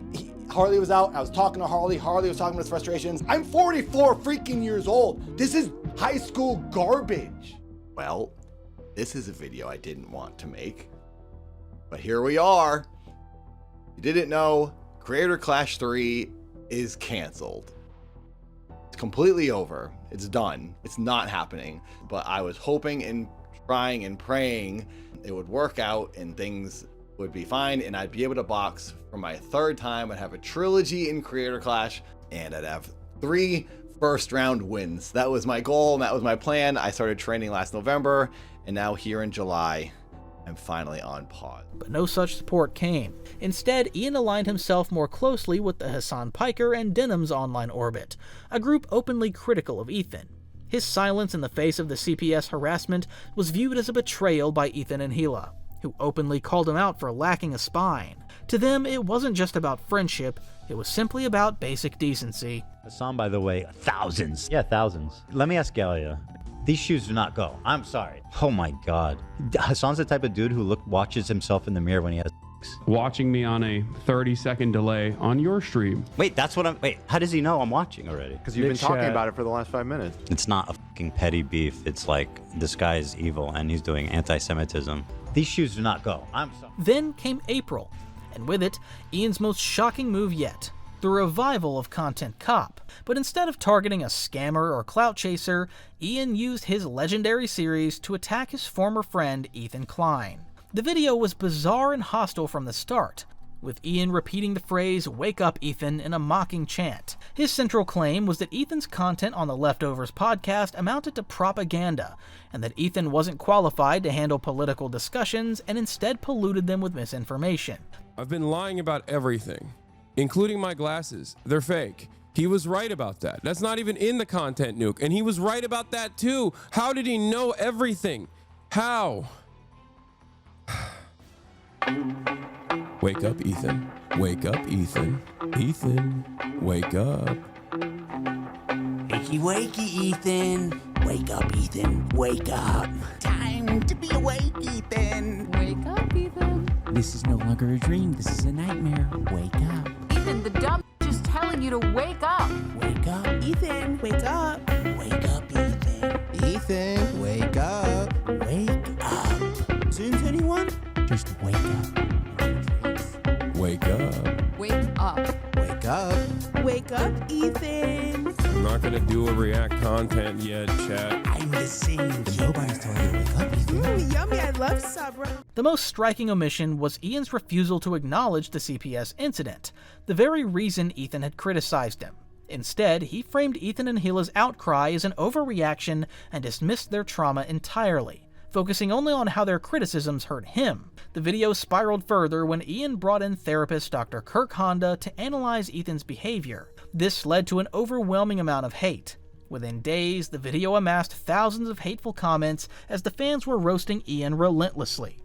Harley was out, I was talking to Harley was talking about his frustrations. I'm 44 freaking years old. This is high school garbage. Well, this is a video I didn't want to make, but here we are. You didn't know, Creator Clash 3 is canceled. It's completely over. It's done. It's not happening. But I was hoping and trying and praying it would work out and things would be fine, and I'd be able to box for my third time. I'd have a trilogy in Creator Clash, and I'd have 3 first-round wins. That was my goal, and that was my plan. I started training last November, and now here in July, I'm finally on pause. But no such support came. Instead, Ian aligned himself more closely with the Hassan Piker and Denham's online orbit, a group openly critical of Ethan. His silence in the face of the CPS harassment was viewed as a betrayal by Ethan and Hila, who openly called him out for lacking a spine. To them, it wasn't just about friendship, it was simply about basic decency. Hassan, by the way, thousands. Yeah, thousands. Let me ask Galia. These shoes do not go. I'm sorry. Oh my God. Hassan's the type of dude who watches himself in the mirror when he has sex. Watching me on a 30-second delay on your stream. Wait, how does he know I'm watching already? Because you've been talking about it for the last 5 minutes. It's not a fucking petty beef. It's like, this guy is evil and he's doing anti-Semitism. These shoes do not go. I'm sorry. Then came April, and with it, Ian's most shocking move yet, the revival of Content Cop. But instead of targeting a scammer or clout chaser, Ian used his legendary series to attack his former friend Ethan Klein. The video was bizarre and hostile from the start, with Ian repeating the phrase, "Wake up, Ethan," in a mocking chant. His central claim was that Ethan's content on the Leftovers podcast amounted to propaganda, and that Ethan wasn't qualified to handle political discussions and instead polluted them with misinformation. I've been lying about everything, including my glasses. They're fake. He was right about that. That's not even in the content nuke, and he was right about that too. How did he know everything? How? Wake up, Ethan. Wake up, Ethan. Ethan, wake up. Wakey, wakey, Ethan. Wake up, Ethan. Wake up. Time to be awake, Ethan. Wake up, Ethan. This is no longer a dream. This is a nightmare. Wake up. Ethan, the dumb is telling you to wake up. Wake up, Ethan. Wake up. Wake up, Ethan. Ethan, wake up. Wake up. Since anyone? Just wake up. Wake up. Wake up. Wake up. Wake up, Ethan. I'm not gonna do a react content yet, chat. I'm the same. Nobody's telling you to wake up, Ethan. Yummy, I love Sabra. The most striking omission was Ian's refusal to acknowledge the CPS incident, the very reason Ethan had criticized him. Instead, he framed Ethan and Hila's outcry as an overreaction and dismissed their trauma entirely, focusing only on how their criticisms hurt him. The video spiraled further when Ian brought in therapist Dr. Kirk Honda to analyze Ethan's behavior. This led to an overwhelming amount of hate. Within days, the video amassed thousands of hateful comments as the fans were roasting Ian relentlessly.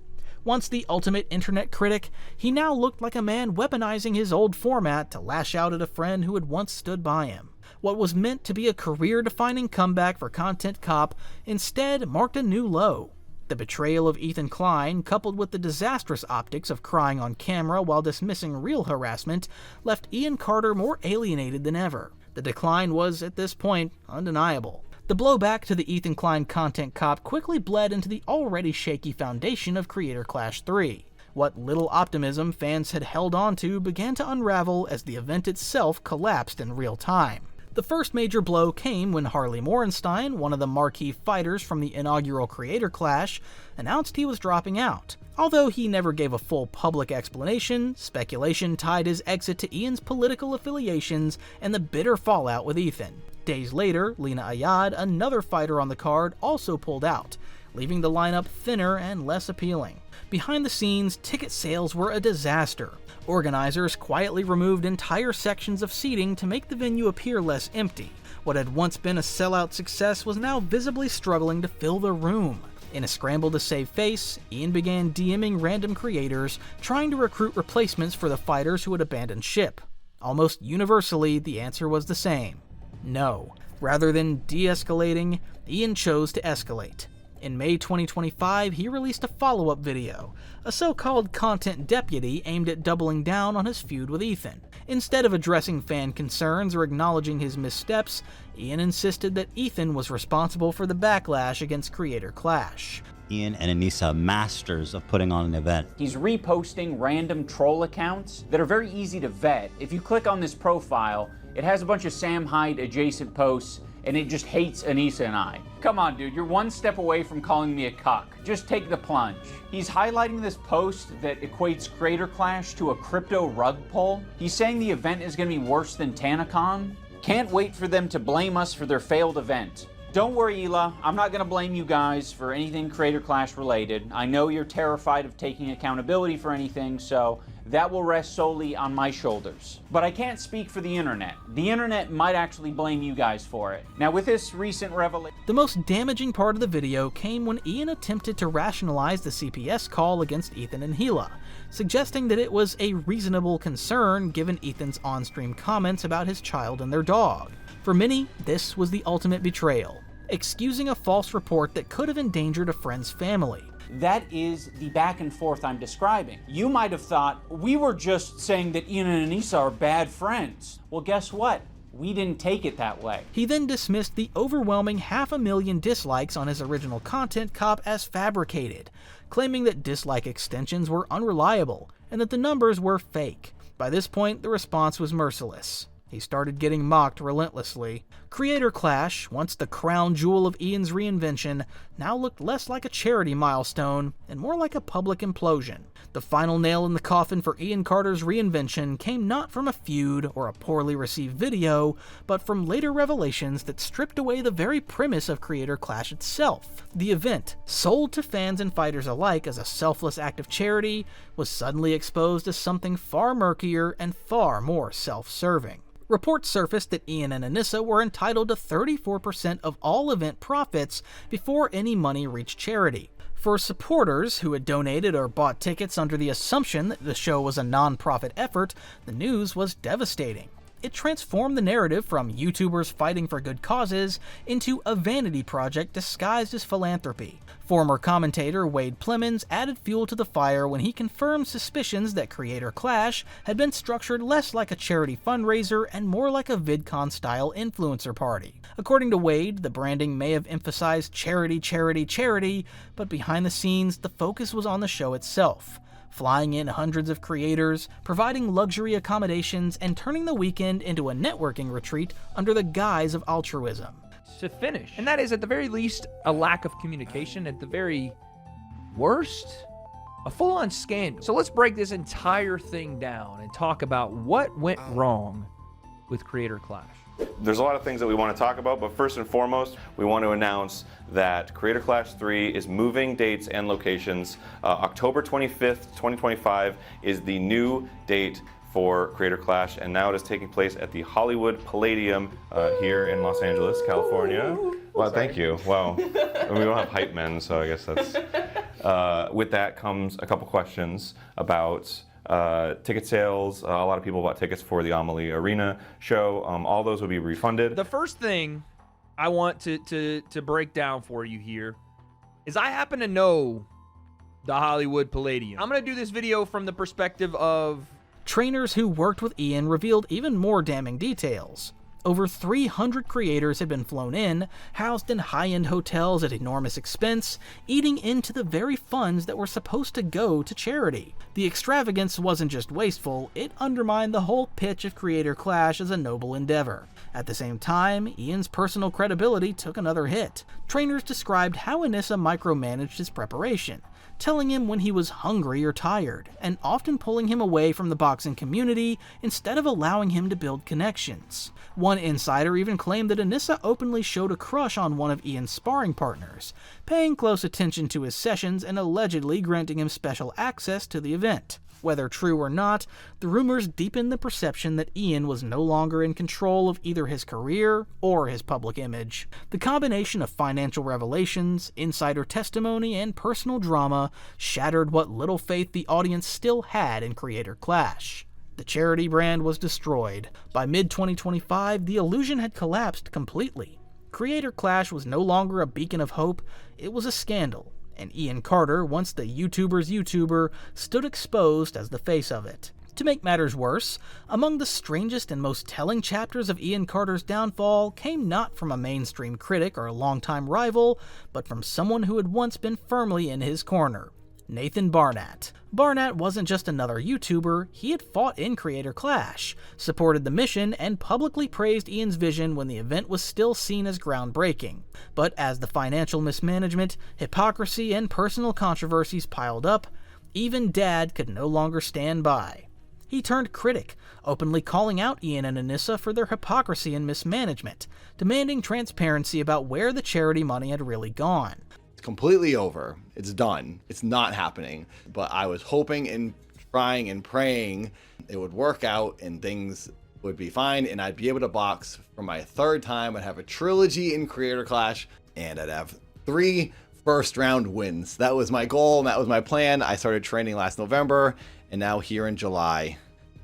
Once the ultimate internet critic, he now looked like a man weaponizing his old format to lash out at a friend who had once stood by him. What was meant to be a career-defining comeback for Content Cop instead marked a new low. The betrayal of Ethan Klein, coupled with the disastrous optics of crying on camera while dismissing real harassment, left Ian Carter more alienated than ever. The decline was, at this point, undeniable. The blowback to the Ethan Klein Content Cop quickly bled into the already shaky foundation of Creator Clash 3. What little optimism fans had held on to began to unravel as the event itself collapsed in real time. The first major blow came when Harley Morenstein, one of the marquee fighters from the inaugural Creator Clash, announced he was dropping out. Although he never gave a full public explanation, speculation tied his exit to Ian's political affiliations and the bitter fallout with Ethan. Days later, Lena Ayad, another fighter on the card, also pulled out, leaving the lineup thinner and less appealing. Behind the scenes, ticket sales were a disaster. Organizers quietly removed entire sections of seating to make the venue appear less empty. What had once been a sellout success was now visibly struggling to fill the room. In a scramble to save face, Ian began DMing random creators, trying to recruit replacements for the fighters who had abandoned ship. Almost universally, the answer was the same: no. Rather than de-escalating, Ian chose to escalate. In May 2025, he released a follow-up video, a so-called content deputy aimed at doubling down on his feud with Ethan. Instead of addressing fan concerns or acknowledging his missteps, Ian insisted that Ethan was responsible for the backlash against Creator Clash. Ian and Anisa, masters of putting on an event. He's reposting random troll accounts that are very easy to vet. If you click on this profile, it has a bunch of Sam Hyde adjacent posts, and it just hates Anisa and I. Come on, dude, you're one step away from calling me a cuck. Just take the plunge. He's highlighting this post that equates Creator Clash to a crypto rug pull. He's saying the event is gonna be worse than TanaCon. Can't wait for them to blame us for their failed event. Don't worry, Ela, I'm not gonna blame you guys for anything Creator Clash related. I know you're terrified of taking accountability for anything, so that will rest solely on my shoulders. But I can't speak for the internet. The internet might actually blame you guys for it. Now with this recent revelation... The most damaging part of the video came when Ian attempted to rationalize the CPS call against Ethan and Hila, suggesting that it was a reasonable concern given Ethan's on-stream comments about his child and their dog. For many, this was the ultimate betrayal, excusing a false report that could have endangered a friend's family. That is the back and forth I'm describing. You might have thought, we were just saying that Ian and Anisa are bad friends. Well, guess what? We didn't take it that way. He then dismissed the overwhelming 500,000 dislikes on his original content cop as fabricated, claiming that dislike extensions were unreliable and that the numbers were fake. By this point, the response was merciless. He started getting mocked relentlessly. Creator Clash, once the crown jewel of Ian's reinvention, now looked less like a charity milestone and more like a public implosion. The final nail in the coffin for Ian Carter's reinvention came not from a feud or a poorly received video, but from later revelations that stripped away the very premise of Creator Clash itself. The event, sold to fans and fighters alike as a selfless act of charity, was suddenly exposed as something far murkier and far more self-serving. Reports surfaced that Ian and Anisa were entitled to 34% of all event profits before any money reached charity. For supporters who had donated or bought tickets under the assumption that the show was a non-profit effort, the news was devastating. It transformed the narrative from YouTubers fighting for good causes into a vanity project disguised as philanthropy. Former commentator Wade Plemons added fuel to the fire when he confirmed suspicions that Creator Clash had been structured less like a charity fundraiser and more like a VidCon-style influencer party. According to Wade, the branding may have emphasized charity, charity, charity, but behind the scenes, the focus was on the show itself. Flying in hundreds of creators, providing luxury accommodations, and turning the weekend into a networking retreat under the guise of altruism. To finish. And that is, at the very least, a lack of communication. At the very worst, a full-on scandal. So let's break this entire thing down and talk about what went wrong with Creator Clash. There's a lot of things that we want to talk about, but first and foremost, we want to announce that Creator Clash 3 is moving dates and locations. October 25th, 2025 is the new date for Creator Clash, and now it is taking place at the Hollywood Palladium here in Los Angeles, California. Well, thank you. Wow. We don't have hype men, so I guess that's... with that comes a couple questions about ticket sales. A lot of people bought tickets for the Amelie Arena show. All those will be refunded. The first thing I want to break down for you here is I happen to know the Hollywood Palladium. I'm going to do this video from the perspective of... Trainers who worked with Ian revealed even more damning details. Over 300 creators had been flown in, housed in high-end hotels at enormous expense, eating into the very funds that were supposed to go to charity. The extravagance wasn't just wasteful, it undermined the whole pitch of Creator Clash as a noble endeavor. At the same time, Ian's personal credibility took another hit. Trainers described how Anisa micromanaged his preparation, telling him when he was hungry or tired, and often pulling him away from the boxing community instead of allowing him to build connections. One insider even claimed that Anisa openly showed a crush on one of Ian's sparring partners, paying close attention to his sessions and allegedly granting him special access to the event. Whether true or not, the rumors deepened the perception that Ian was no longer in control of either his career or his public image. The combination of financial revelations, insider testimony, and personal drama shattered what little faith the audience still had in Creator Clash. The charity brand was destroyed. By mid-2025, the illusion had collapsed completely. Creator Clash was no longer a beacon of hope, it was a scandal. And Ian Carter, once the YouTuber's YouTuber, stood exposed as the face of it. To make matters worse, among the strangest and most telling chapters of Ian Carter's downfall came not from a mainstream critic or a longtime rival, but from someone who had once been firmly in his corner. Nathan Barnett. Barnett wasn't just another YouTuber, he had fought in Creator Clash, supported the mission, and publicly praised Ian's vision when the event was still seen as groundbreaking. But as the financial mismanagement, hypocrisy, and personal controversies piled up, even Dad could no longer stand by. He turned critic, openly calling out Ian and Anisa for their hypocrisy and mismanagement, demanding transparency about where the charity money had really gone. It's completely over. It's done. It's not happening. But I was hoping and trying and praying it would work out and things would be fine and I'd be able to box for my third time. I'd have a trilogy in Creator Clash and I'd have 3 first round wins. That was my goal and that was my plan. I started training last November and now here in July,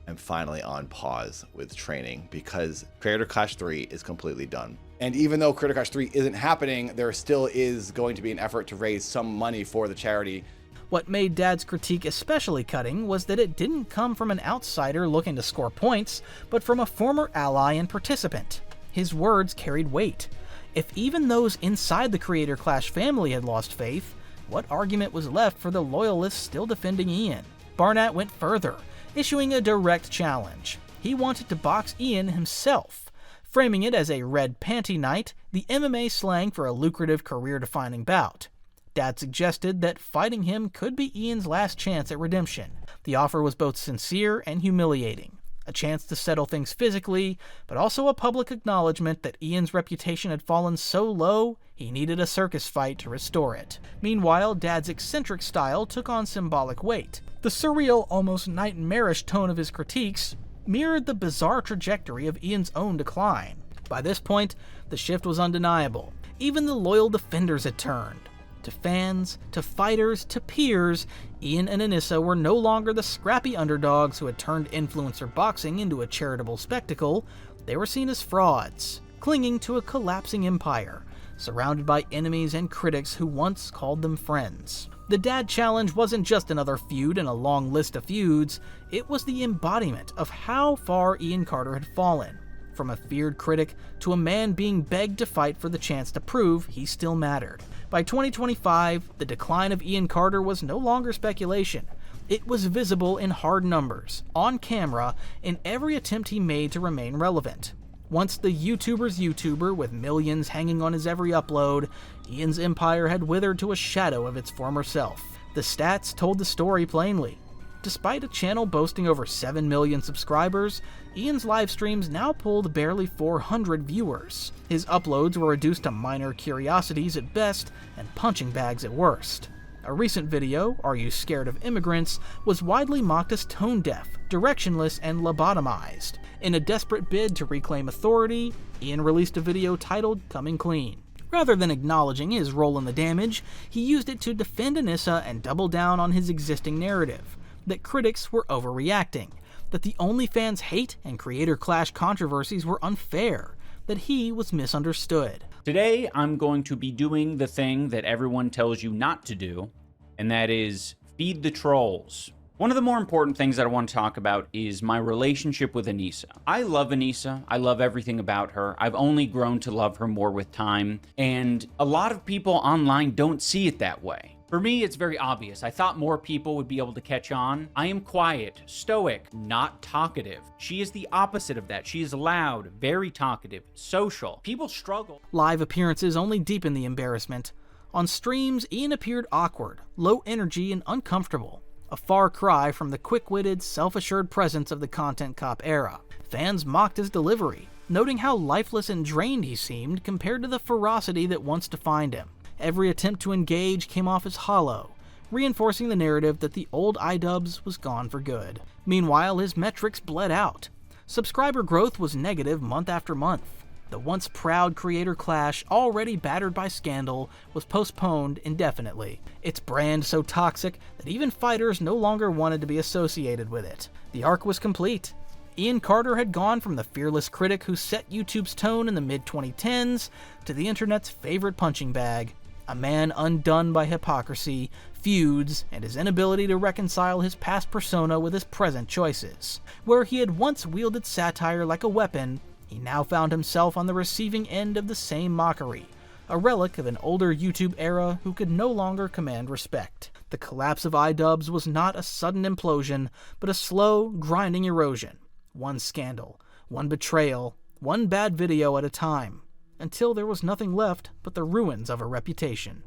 I'm finally on pause with training because Creator Clash 3 is completely done. And even though Creator Clash 3 isn't happening, there still is going to be an effort to raise some money for the charity. What made Dad's critique especially cutting was that it didn't come from an outsider looking to score points, but from a former ally and participant. His words carried weight. If even those inside the Creator Clash family had lost faith, what argument was left for the loyalists still defending Ian? Barnett went further, issuing a direct challenge. He wanted to box Ian himself, framing it as a red panty night, the MMA slang for a lucrative career-defining bout. Dad suggested that fighting him could be Ian's last chance at redemption. The offer was both sincere and humiliating, a chance to settle things physically, but also a public acknowledgement that Ian's reputation had fallen so low he needed a circus fight to restore it. Meanwhile, Dad's eccentric style took on symbolic weight. The surreal, almost nightmarish tone of his critiques mirrored the bizarre trajectory of Ian's own decline. By this point, the shift was undeniable. Even the loyal defenders had turned. To fans, to fighters, to peers, Ian and Anisa were no longer the scrappy underdogs who had turned influencer boxing into a charitable spectacle. They were seen as frauds, clinging to a collapsing empire, surrounded by enemies and critics who once called them friends. The Dad Challenge wasn't just another feud in a long list of feuds, it was the embodiment of how far Ian Carter had fallen, from a feared critic to a man being begged to fight for the chance to prove he still mattered. By 2025, the decline of Ian Carter was no longer speculation. It was visible in hard numbers, on camera, in every attempt he made to remain relevant. Once the YouTuber's YouTuber with millions hanging on his every upload, Ian's empire had withered to a shadow of its former self. The stats told the story plainly. Despite a channel boasting over 7 million subscribers, Ian's live streams now pulled barely 400 viewers. His uploads were reduced to minor curiosities at best and punching bags at worst. A recent video, Are You Scared of Immigrants?, was widely mocked as tone-deaf, directionless, and lobotomized. In a desperate bid to reclaim authority, Ian released a video titled Coming Clean. Rather than acknowledging his role in the damage, he used it to defend Anisa and double down on his existing narrative, that critics were overreacting, that the OnlyFans hate and Creator Clash controversies were unfair, that he was misunderstood. Today, I'm going to be doing the thing that everyone tells you not to do, and that is feed the trolls. One of the more important things that I want to talk about is my relationship with Anisa. I love Anisa. I love everything about her. I've only grown to love her more with time, and a lot of people online don't see it that way. For me, it's very obvious. I thought more people would be able to catch on. I am quiet, stoic, not talkative. She is the opposite of that. She is loud, very talkative, social. People struggle. Live appearances only deepen the embarrassment. On streams, Ian appeared awkward, low energy, and uncomfortable. A far cry from the quick-witted, self-assured presence of the content cop era. Fans mocked his delivery, noting how lifeless and drained he seemed compared to the ferocity that once defined him. Every attempt to engage came off as hollow, reinforcing the narrative that the old iDubbbz was gone for good. Meanwhile, his metrics bled out. Subscriber growth was negative month after month. The once proud Creator Clash, already battered by scandal, was postponed indefinitely. Its brand so toxic that even fighters no longer wanted to be associated with it. The arc was complete. Ian Carter had gone from the fearless critic who set YouTube's tone in the mid-2010s to the internet's favorite punching bag, a man undone by hypocrisy, feuds, and his inability to reconcile his past persona with his present choices. Where he had once wielded satire like a weapon, he now found himself on the receiving end of the same mockery, a relic of an older YouTube era who could no longer command respect. The collapse of iDubbbz was not a sudden implosion, but a slow, grinding erosion. One scandal, one betrayal, one bad video at a time, until there was nothing left but the ruins of a reputation.